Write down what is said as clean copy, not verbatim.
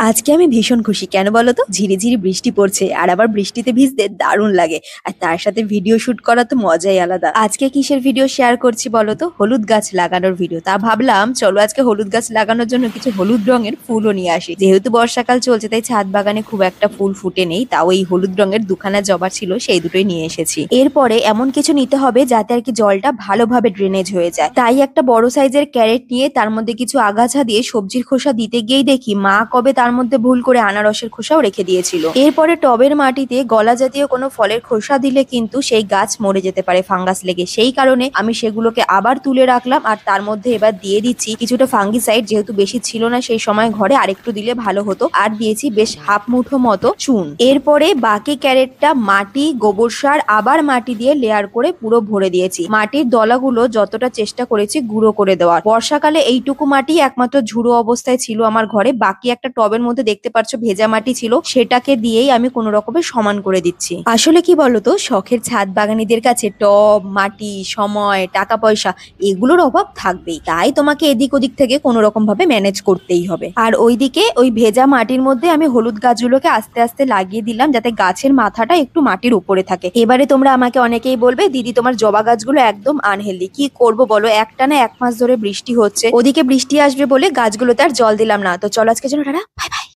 আজকে আমি ভীষণ খুশি। কেন বলো তো? ঝিরিঝিরি বৃষ্টি পড়ছে আর আবার বৃষ্টিতে ভিজতে দারুণ লাগে। আর তার সাথে ভিডিও শুট করা তো মজাই আলাদা। আজকে কিসের ভিডিও শেয়ার করছি বলো তো? হলুদ গাছ লাগানোর ভিডিও। তা ভাবলাম চলো আজকে হলুদ গাছ লাগানোর জন্য কিছু হলুদ রঙের ফুলও নিয়ে আসি। যেহেতু বর্ষাকাল চলছে তাই ছাদ বাগানে খুব একটা ফুল ফুটে নেই, তাও এই হলুদ রঙের দুখানা জবা ছিল সেই দুটোই নিয়ে এসেছি। এরপরে এমন কিছু নিতে হবে যাতে আর কি জলটা ভালোভাবে ড্রেনেজ হয়ে যায়। তাই একটা বড় সাইজের ক্যারেট নিয়ে তার মধ্যে কিছু আগাছা দিয়ে সবজির খোসা দিতে গিয়েই দেখি মা কবে তার মধ্যে ভুল করে আনারসের খোসাও রেখে দিয়েছিল। এরপরে টবের মাটিতে গলা জাতীয় কোনো ফলের খোসা দিলে কিন্তু সেই গাছ মরে যেতে পারে ফাঙ্গাস লেগে, সেই কারণে আমি সেগুলোকে আবার তুলে রাখলাম আর তার মধ্যে এবার দিয়ে দিচ্ছি কিছুটা ফাঙ্গিসাইড। যেহেতু বেশি ছিল না সেই সময় ঘরে, আরেকটু দিলে ভালো হতো। আর দিয়েছি বেশ হাফ মুঠো মতো চুন। এরপরে বাকি ক্যারেটটা মাটি, গোবর সার আবার মাটি দিয়ে লেয়ার করে পুরো ভরে দিয়েছি। মাটির দলাগুলো যতটা চেষ্টা করেছি গুঁড়ো করে দেওয়ার। বর্ষাকালে এইটুকু মাটি একমাত্র ঝুড়ো অবস্থায় ছিল আমার ঘরে, বাকি একটা টবের মধ্যে দেখতে পাচ্ছ ভেজা মাটি ছিল, সেটাকে দিয়েই আমি কোনো রকমের সমান করে দিচ্ছি। আসলে কি বলতো, শখের ছাদ বাগানীদের কাছে টব, মাটি, সময়, টাকা পয়সা এগুলোর অভাব থাকবেই। তাই তোমাকে এদিক ওদিক থেকে কোনো রকম ভাবে ম্যানেজ করতেই হবে। আর ওইদিকে ওই ভেজা মাটির মধ্যে আমি হলুদ গাছগুলোকে আস্তে আস্তে লাগিয়ে দিলাম যাতে গাছের মাথাটা একটু মাটির উপরে থাকে। এবারে তোমরা আমাকে অনেকেই বলবে দিদি তোমার জবা গাছগুলো একদম আনহেলদি। কি করব বলো, একটানা 1 মাস ধরে বৃষ্টি হচ্ছে, ওদিকে বৃষ্টি আসবে বলে গাছগুলোতে আর জল দিলাম না। তো চলো আজকে জন্য টাটা।